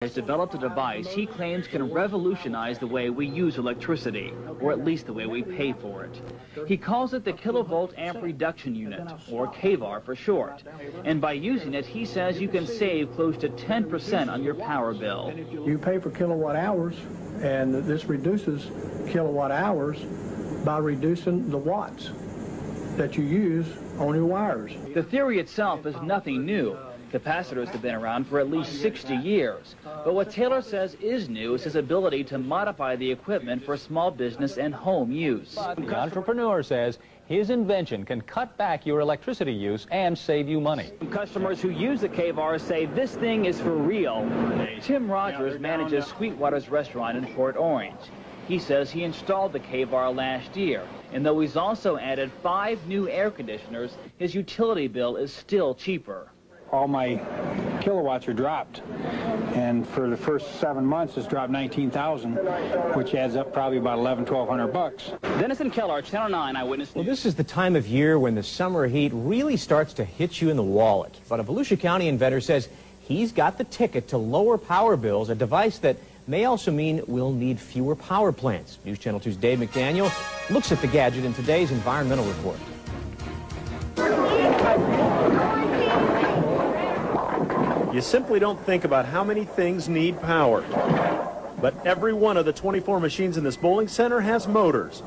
has developed a device he claims can revolutionize the way we use electricity, or at least the way we pay for it. He calls it the kilovolt amp reduction unit, or kvar for short. And by using it, he says you can save close to 10% on your power bill. You pay for kilowatt hours, and this reduces kilowatt hours by reducing the watts that you use on your wires. The theory itself is nothing new. Capacitors have been around for at least 60 years. But what Taylor says is new is his ability to modify the equipment for small business and home use. The entrepreneur says his invention can cut back your electricity use and save you money. Customers who use the kvar say this thing is for real. Tim Rogers manages Sweetwater's restaurant in Port Orange. He says he installed the kvar last year, and though he's also added 5 new air conditioners, his utility bill is still cheaper. All my kilowatts are dropped, and for the first 7 months it's dropped 19,000, which adds up probably about $1,100–1,200 bucks. Dennis and Keller, Channel 9 Eyewitness News. Well, this is the time of year when the summer heat really starts to hit you in the wallet. But a Volusia County inventor says he's got the ticket to lower power bills, a device that may also mean we'll need fewer power plants. News Channel 2's Dave McDaniel looks at the gadget in today's Environmental Report. You simply don't think about how many things need power. But every one of the 24 machines in this bowling center has motors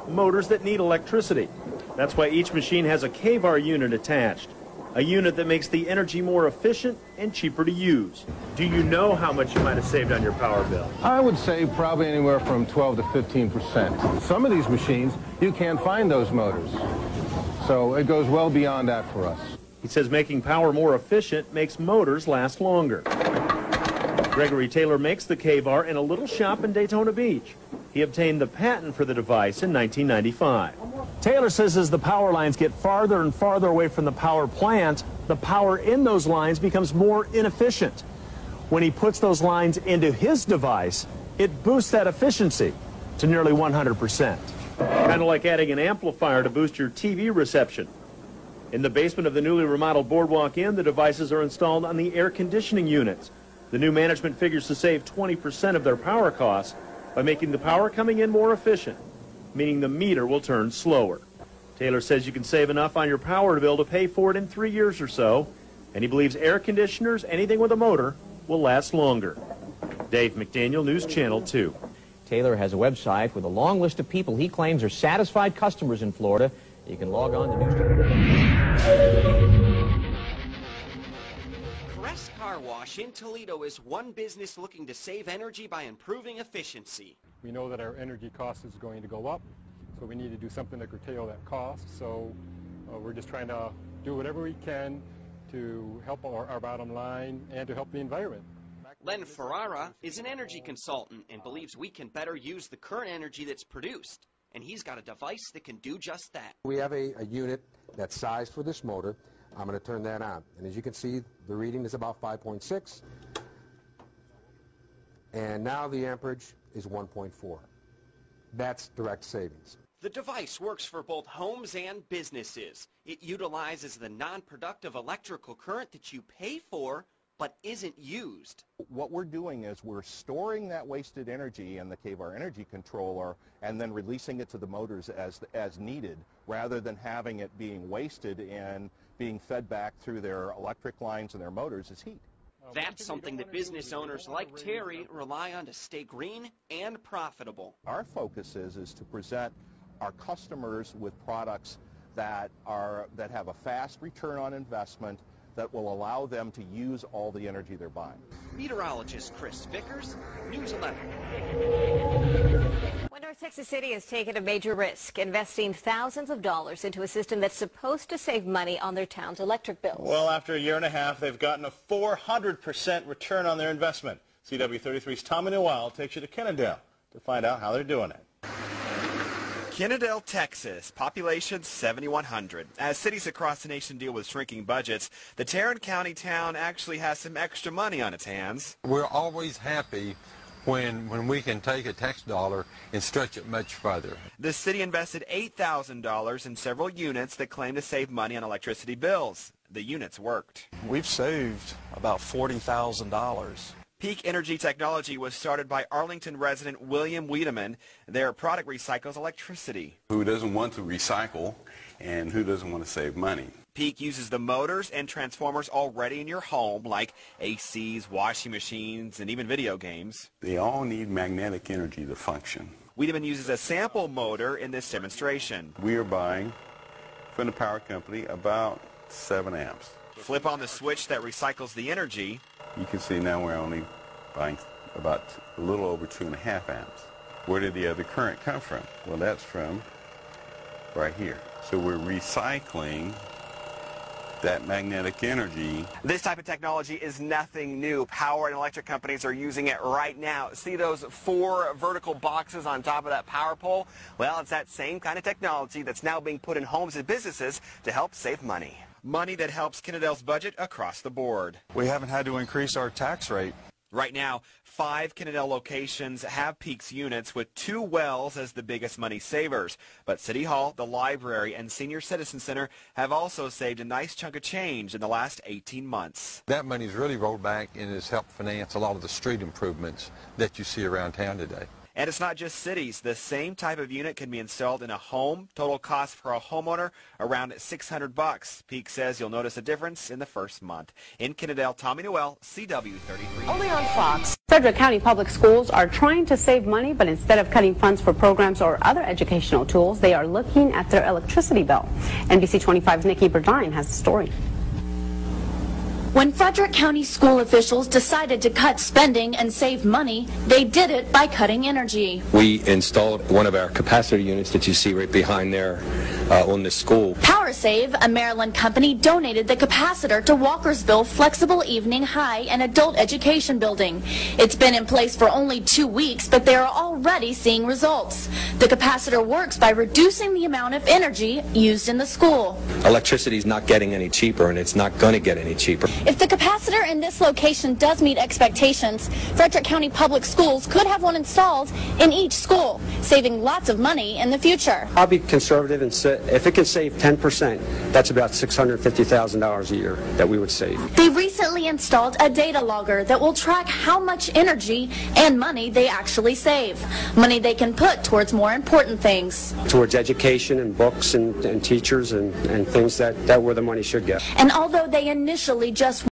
that need electricity. That's why each machine has a kvar unit attached, a unit that makes the energy more efficient and cheaper to use. Do you know how much you might have saved on your power bill? I would say probably anywhere from 12 to 15%. Some of these machines, you can't find those motors. So it goes well beyond that for us. He says making power more efficient makes motors last longer. Gregory Taylor makes the kvar in a little shop in Daytona Beach. He obtained the patent for the device in 1995. Taylor says as the power lines get farther and farther away from the power plant, the power in those lines becomes more inefficient. When he puts those lines into his device, it boosts that efficiency to nearly 100%. Kind of like adding an amplifier to boost your TV reception. In the basement of the newly remodeled Boardwalk Inn, the devices are installed on the air conditioning units. The new management figures to save 20% of their power costs by making the power coming in more efficient, meaning the meter will turn slower. Taylor says you can save enough on your power bill to pay for it in 3 years or so, and he believes air conditioners, anything with a motor, will last longer. Dave McDaniel, News Channel 2. Taylor has a website with a long list of people he claims are satisfied customers in Florida. You can log on to News Channel. Crest Car Wash in Toledo is one business looking to save energy by improving efficiency. We know that our energy cost is going to go up, so we need to do something to curtail that cost. So we're just trying to do whatever we can to help our bottom line and to help the environment. Len Ferrara is an energy consultant and believes we can better use the current energy that's produced. And he's got a device that can do just that. We have a unit that's sized for this motor. I'm going to turn that on. And as you can see, the reading is about 5.6. And now the amperage is 1.4. That's direct savings. The device works for both homes and businesses. It utilizes the non-productive electrical current that you pay for but isn't used. What we're doing is we're storing that wasted energy in the kvar energy controller and then releasing it to the motors as needed, rather than having it being wasted and being fed back through their electric lines and their motors as heat. That's something that business owners like Terry rely on to stay green and profitable. Our focus is to present our customers with products that have a fast return on investment, that will allow them to use all the energy they're buying. Meteorologist Chris Vickers, News 11. Well, North Texas City has taken a major risk, investing thousands of dollars into a system that's supposed to save money on their town's electric bills. Well, after a year and a half, they've gotten a 400% return on their investment. CW33's Tommy Newell takes you to Kennedale to find out how they're doing it. Kennedale, Texas, population 7,100. As cities across the nation deal with shrinking budgets, the Tarrant County town actually has some extra money on its hands. We're always happy when we can take a tax dollar and stretch it much further. The city invested $8,000 in several units that claim to save money on electricity bills. The units worked. We've saved about $40,000. Peak Energy Technology was started by Arlington resident William Wiedemann. Their product recycles electricity. Who doesn't want to recycle and who doesn't want to save money? Peak uses the motors and transformers already in your home, like ACs, washing machines, and even video games. They all need magnetic energy to function. Wiedemann uses a sample motor in this demonstration. We are buying from the power company about 7 amps. Flip on the switch that recycles the energy. You can see now we're only buying about a little over 2.5 amps. Where did the other current come from? Well, that's from right here. So we're recycling that magnetic energy. This type of technology is nothing new. Power and electric companies are using it right now. See those 4 vertical boxes on top of that power pole? Well, it's that same kind of technology that's now being put in homes and businesses to help save money. Money that helps Kennedale's budget across the board. We haven't had to increase our tax rate. Right now, 5 Kennedale locations have Peak's units, with 2 wells as the biggest money savers. But City Hall, the library, and Senior Citizen Center have also saved a nice chunk of change in the last 18 months. That money's really rolled back and has helped finance a lot of the street improvements that you see around town today. And it's not just cities. The same type of unit can be installed in a home. Total cost for a homeowner around $600. Peak says you'll notice a difference in the first month. In Kennedale, Tommy Noel, CW33. Only on Fox. Frederick County Public Schools are trying to save money, but instead of cutting funds for programs or other educational tools, they are looking at their electricity bill. NBC 25's Nikki Burdine has the story. When Frederick County school officials decided to cut spending and save money, they did it by cutting energy. We installed one of our capacitor units that you see right behind there on the school. PowerSave, a Maryland company, donated the capacitor to Walkersville Flexible Evening High and Adult Education Building. It's been in place for only 2 weeks, but they are already seeing results. The capacitor works by reducing the amount of energy used in the school. Electricity is not getting any cheaper, and it's not going to get any cheaper. If the capacitor in this location does meet expectations, Frederick County Public Schools could have one installed in each school, saving lots of money in the future. I'll be conservative and say if it can save 10%, that's about $650,000 a year that we would save. They recently installed a data logger that will track how much energy and money they actually save. Money they can put towards more important things. Towards education and books and teachers and things that where the money should go. And although they initially just